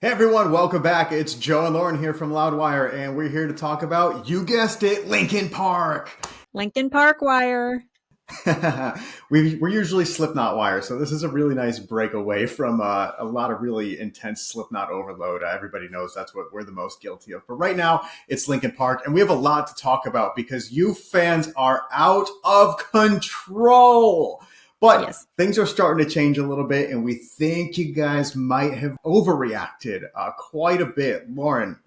Hey everyone, welcome back. It's Joe and Lauren here from Loudwire, and we're here to talk about, you guessed it, Linkin Park. Linkin Park Wire. We're usually Slipknot Wire, so this is a really nice break away from a lot of really intense Slipknot overload. Everybody knows that's what we're the most guilty of. But right now, it's Linkin Park, and we have a lot to talk about because you fans are out of control. But Yes. things are starting to change a little bit, and we think you guys might have overreacted quite a bit. Lauren,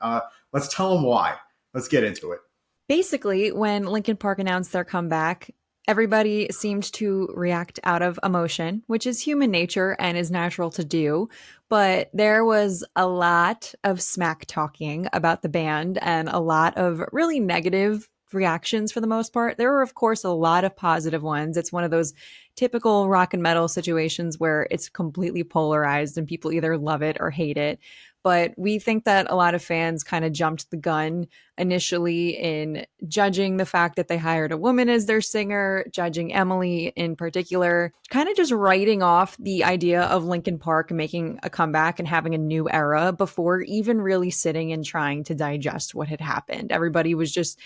let's tell them why. Let's get into it. Basically, when Linkin Park announced their comeback, everybody seemed to react out of emotion, which is human nature and is natural to do. But there was a lot of smack talking about the band and a lot of really negative reactions for the most part. There were, of course, a lot of positive ones. It's one of those typical rock and metal situations where it's completely polarized and people either love it or hate it. But we think that a lot of fans kind of jumped the gun initially in judging the fact that they hired a woman as their singer, judging Emily in particular, kind of just writing off the idea of Linkin Park making a comeback and having a new era before even really sitting and trying to digest what had happened. Everybody was just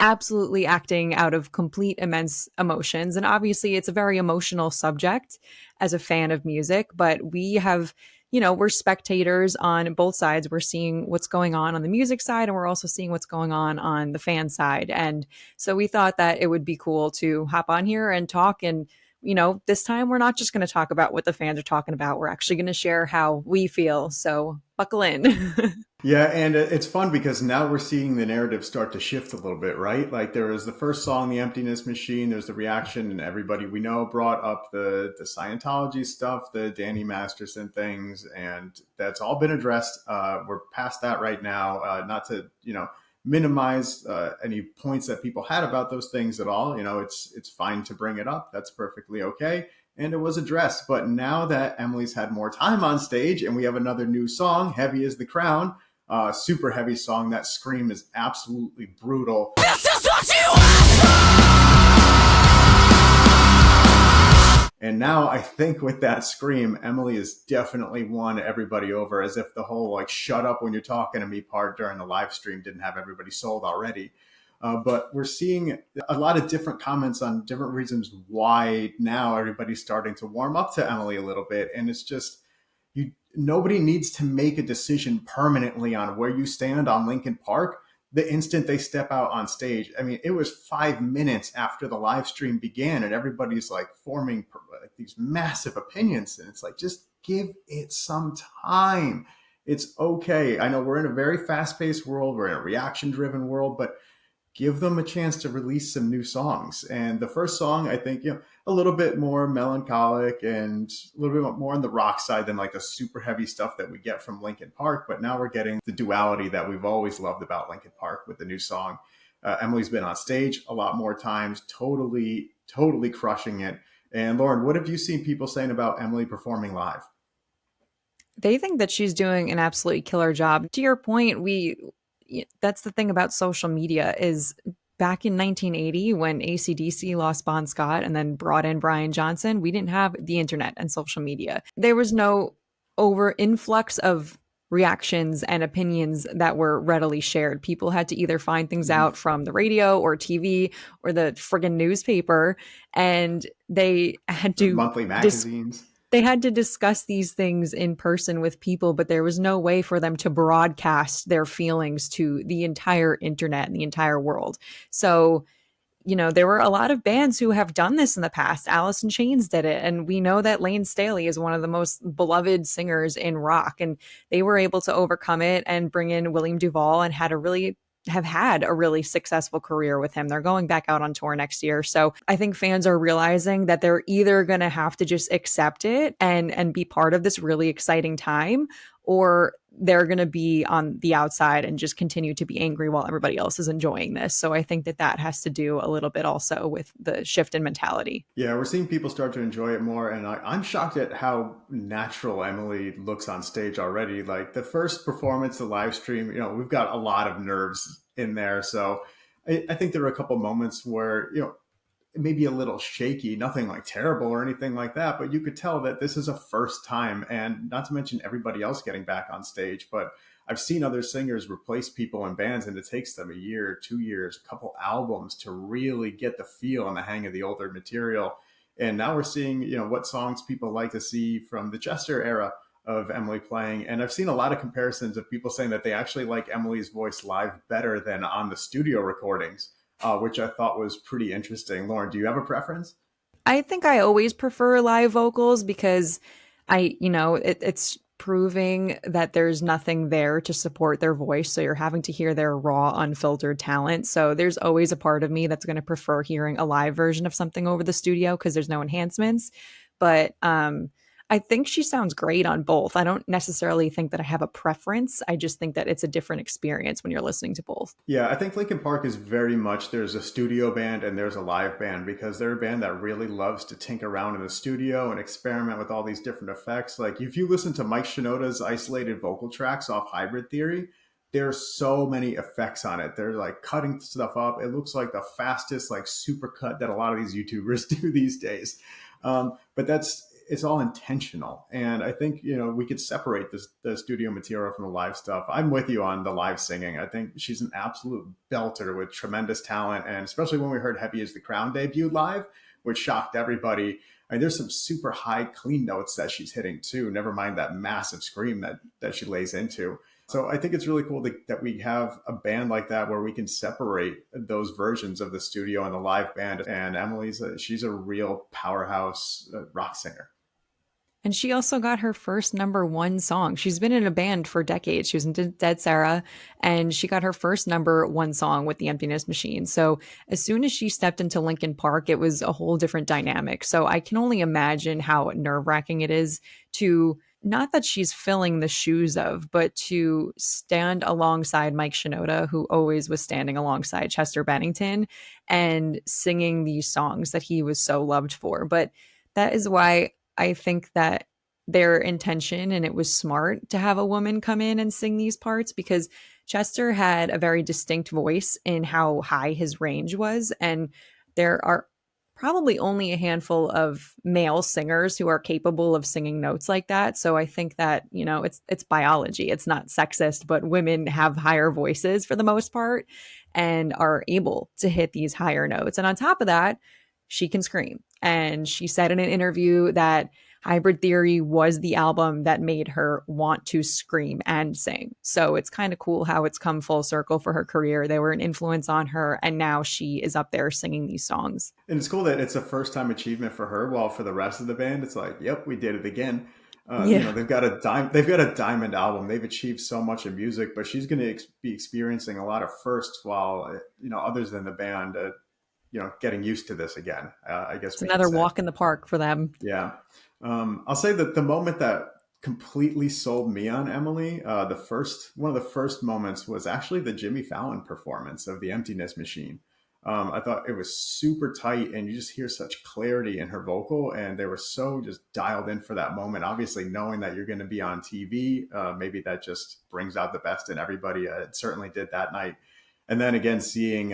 absolutely acting out of complete immense emotions. And obviously, it's a very emotional subject as a fan of music, but we have, we're spectators on both sides. We're seeing what's going on the music side, and we're also seeing what's going on the fan side. And so we thought that it would be cool to hop on here and talk. And, this time we're not just going to talk about what the fans are talking about. We're actually going to share how we feel. So buckle in. Yeah, and it's fun because now we're seeing the narrative start to shift a little bit, right? Like there was the first song, The Emptiness Machine, there's the reaction, and everybody we know brought up the Scientology stuff, the Danny Masterson things, and that's all been addressed. We're past that right now. Not to, minimize any points that people had about those things at all. It's fine to bring it up. That's perfectly okay. And it was addressed. But now that Emily's had more time on stage and we have another new song, Heavy as the Crown, super heavy song. That scream is absolutely brutal. This is what you asked for! And now I think with that scream, Emily has definitely won everybody over, as if the whole like "shut up when you're talking to me" part during the live stream didn't have everybody sold already. But we're seeing a lot of different comments on different reasons why now everybody's starting to warm up to Emily a little bit, and it's just nobody needs to make a decision permanently on where you stand on Linkin Park the instant they step out on stage. I mean, it was 5 minutes after the live stream began and everybody's like forming like these massive opinions. And it's like, just give it some time. It's okay. I know we're in a very fast paced world. We're in a reaction driven world, but give them a chance to release some new songs. And the first song, I think, a little bit more melancholic and a little bit more on the rock side than like the super heavy stuff that we get from Linkin Park. But now we're getting the duality that we've always loved about Linkin Park with the new song. Emily's been on stage a lot more times, totally crushing it. And Lauren, what have you seen people saying about Emily performing live? They think that she's doing an absolutely killer job. To your point, that's the thing about social media is back in 1980 when AC/DC lost Bon Scott and then brought in Brian Johnson, we didn't have the internet and social media. There was no over influx of reactions and opinions that were readily shared. People had to either find things out from the radio or TV or the friggin' newspaper, and they had The to monthly magazines. they had to discuss these things in person with people, but there was no way for them to broadcast their feelings to the entire internet and the entire world. So, there were a lot of bands who have done this in the past. Alice in Chains did it. And we know that Lane Staley is one of the most beloved singers in rock. And they were able to overcome it and bring in William Duvall and have had a really successful career with him. They're going back out on tour next year. So I think fans are realizing that they're either going to have to just accept it and be part of this really exciting time, or they're going to be on the outside and just continue to be angry while everybody else is enjoying this. So I think that has to do a little bit also with the shift in mentality. Yeah, we're seeing people start to enjoy it more. And I'm shocked at how natural Emily looks on stage already. Like the first performance, the live stream, we've got a lot of nerves in there. So I think there were a couple moments where, maybe a little shaky, nothing like terrible or anything like that, but you could tell that this is a first time, and not to mention everybody else getting back on stage. But I've seen other singers replace people in bands, and it takes them a year, 2 years, a couple albums to really get the feel and the hang of the older material. And now we're seeing, what songs people like to see from the Chester era of Emily playing. And I've seen a lot of comparisons of people saying that they actually like Emily's voice live better than on the studio recordings, which I thought was pretty interesting. Lauren, do you have a preference? I think I always prefer live vocals because it's proving that there's nothing there to support their voice. So you're having to hear their raw, unfiltered talent. So there's always a part of me that's going to prefer hearing a live version of something over the studio because there's no enhancements. But I think she sounds great on both. I don't necessarily think that I have a preference. I just think that it's a different experience when you're listening to both. Yeah, I think Linkin Park is very much there's a studio band and there's a live band because they're a band that really loves to tinker around in the studio and experiment with all these different effects. Like if you listen to Mike Shinoda's isolated vocal tracks off Hybrid Theory, there's so many effects on it. They're like cutting stuff up. It looks like the fastest like supercut that a lot of these YouTubers do these days. But it's all intentional. And I think, we could separate the studio material from the live stuff. I'm with you on the live singing. I think she's an absolute belter with tremendous talent. And especially when we heard Heavy as the Crown debut live, which shocked everybody. I mean, there's some super high clean notes that she's hitting too. Never mind that massive scream that she lays into. So I think it's really cool that we have a band like that where we can separate those versions of the studio and the live band. And she's a real powerhouse rock singer. And she also got her first number one song. She's been in a band for decades. She was in Dead Sarah, and she got her first number one song with the Emptiness Machine. So as soon as she stepped into Linkin Park, it was a whole different dynamic. So I can only imagine how nerve wracking it is to not that she's filling the shoes of, but to stand alongside Mike Shinoda, who always was standing alongside Chester Bennington and singing these songs that he was so loved for. But that is why I think that their intention, and it was smart to have a woman come in and sing these parts, because Chester had a very distinct voice in how high his range was. And there are probably only a handful of male singers who are capable of singing notes like that. So I think that, it's biology. It's not sexist, but women have higher voices for the most part and are able to hit these higher notes. And on top of that, she can scream. And she said in an interview that Hybrid Theory was the album that made her want to scream and sing. So it's kind of cool how it's come full circle for her career. They were an influence on her, and now she is up there singing these songs. And it's cool that it's a first time achievement for her, while for the rest of the band, it's like, yep, we did it again. Yeah. They've got a diamond album. They've achieved so much in music, but she's going to be experiencing a lot of firsts, while others in the band, getting used to this again. I guess It's we could another say. walk in the park for them. Yeah. I'll say that the moment that completely sold me on Emily, one of the first moments was actually the Jimmy Fallon performance of the Emptiness Machine. I thought it was super tight, and you just hear such clarity in her vocal, and they were so just dialed in for that moment. Obviously, knowing that you're going to be on TV, maybe that just brings out the best in everybody. It certainly did that night. And then again, seeing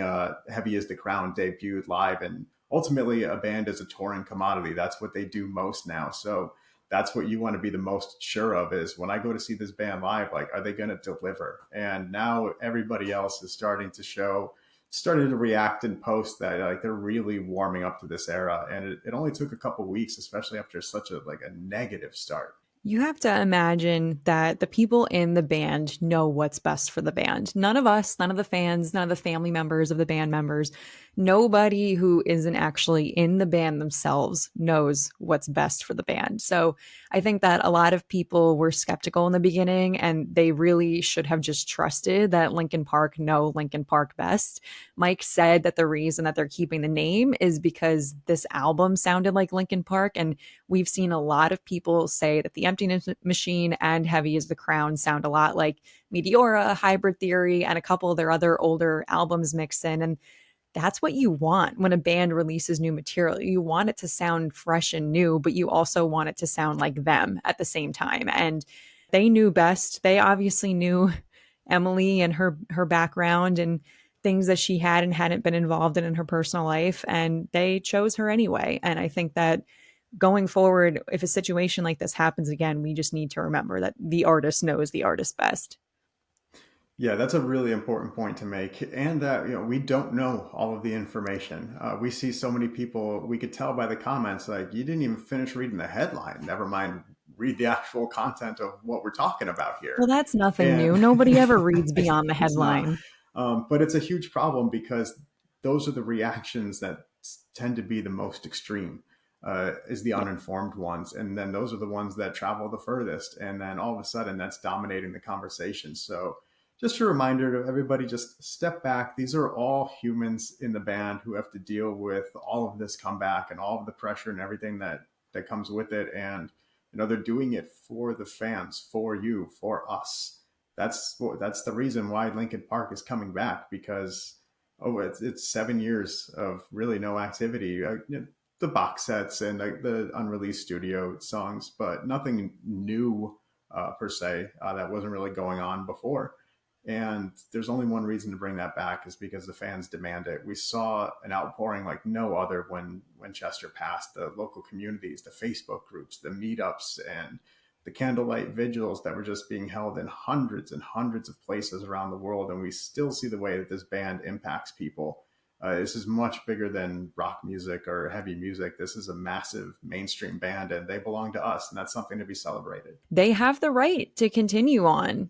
Heavy as the Crown debuted live, and ultimately a band is a touring commodity. That's what they do most now. So that's what you want to be the most sure of, is when I go to see this band live, like, are they going to deliver? And now everybody else is starting to react and post that, like, they're really warming up to this era. And it only took a couple weeks, especially after such a negative start. You have to imagine that the people in the band know what's best for the band. None of us, none of the fans, none of the family members of the band members, nobody who isn't actually in the band themselves knows what's best for the band. So I think that a lot of people were skeptical in the beginning, and they really should have just trusted that Linkin Park know Linkin Park best. Mike said that the reason that they're keeping the name is because this album sounded like Linkin Park, and we've seen a lot of people say that the Emptiness Machine and Heavy as the Crown sound a lot like Meteora, Hybrid Theory, and a couple of their other older albums mixed in. And that's what you want when a band releases new material. You want it to sound fresh and new, but you also want it to sound like them at the same time. And they knew best. They obviously knew Emily and her background, and things that she had and hadn't been involved in her personal life, and they chose her anyway. And I think that going forward, if a situation like this happens again, we just need to remember that the artist knows the artist best. Yeah, that's a really important point to make, and that we don't know all of the information. We see so many people. We could tell by the comments, like you didn't even finish reading the headline. Never mind, read the actual content of what we're talking about Well, here. that's nothing new. And Nobody ever reads beyond the it's not, headline. but it's a huge problem because those are the reactions that tend to be the most extreme. Is the Yeah. uninformed ones, and then those are the ones that travel the furthest, and then all of a sudden that's dominating the conversation. So just a reminder to everybody, just step back. These are all humans in the band who have to deal with all of this comeback and all of the pressure and everything that comes with it. And they're doing it for the fans, for you, for us. That's the reason why Linkin Park is coming back, because it's 7 years of really no activity. The box sets and the unreleased studio songs, but nothing new per se that wasn't really going on before. And there's only one reason to bring that back, is because the fans demand it. We saw an outpouring like no other when Chester passed. The local communities, the Facebook groups, the meetups, and the candlelight vigils that were just being held in hundreds and hundreds of places around the world. And we still see the way that this band impacts people. This is much bigger than rock music or heavy music. This is a massive mainstream band, and they belong to us, and that's something to be celebrated. They have the right to continue on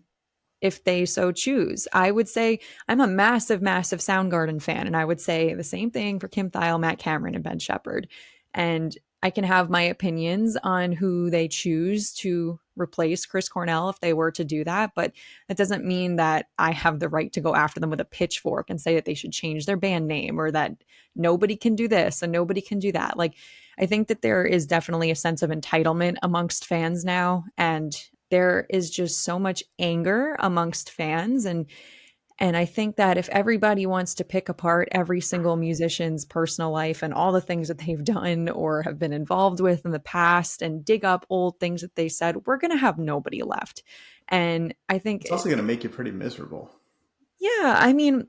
if they so choose. I would say I'm a massive, massive Soundgarden fan, and I would say the same thing for Kim Thayil, Matt Cameron, and Ben Shepherd. And I can have my opinions on who they choose to replace Chris Cornell if they were to do that, but that doesn't mean that I have the right to go after them with a pitchfork and say that they should change their band name or that nobody can do this and nobody can do that. Like, I think that there is definitely a sense of entitlement amongst fans now, and there is just so much anger amongst fans. And I think that if everybody wants to pick apart every single musician's personal life and all the things that they've done or have been involved with in the past and dig up old things that they said, we're going to have nobody left. And I think, It's also going to make you pretty miserable. yeah, I mean,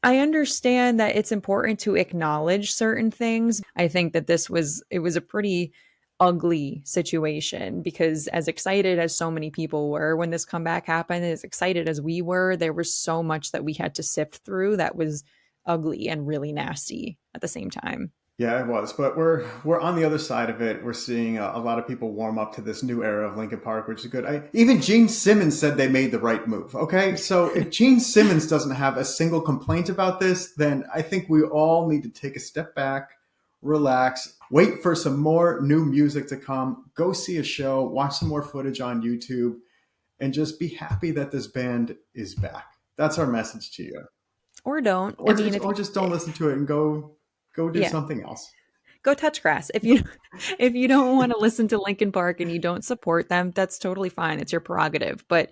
I understand that it's important to acknowledge certain things. I think that it was a pretty ugly situation because as excited as so many people were when this comeback happened, as excited as we were, there was so much that we had to sift through that was ugly and really nasty at the same time. Yeah, it was, but we're on the other side of it. We're seeing a lot of people warm up to this new era of Linkin Park, which is good. Even Gene Simmons said they made the right move. Okay, so if Gene Simmons doesn't have a single complaint about this, then I think we all need to take a step back, relax, wait for some more new music to come, go see a show, watch some more footage on YouTube, and just be happy that this band is back. That's our message to you. Or don't. I Or mean, just, if or you, just don't listen to it and go do yeah, something else. go touch grass. If you if you don't want to listen to Linkin Park and you don't support them, that's totally fine. It's your prerogative. But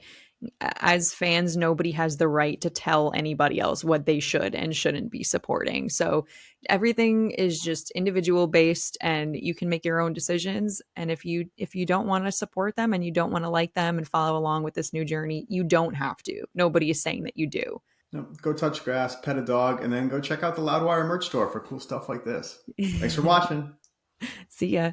as fans, nobody has the right to tell anybody else what they should and shouldn't be supporting. So everything is just individual based and you can make your own decisions. And if you don't want to support them and you don't want to like them and follow along with this new journey, you don't have to. Nobody is saying that you do. No, go touch grass, pet a dog, and then go check out the Loudwire merch store for cool stuff like this. Thanks for watching. See ya.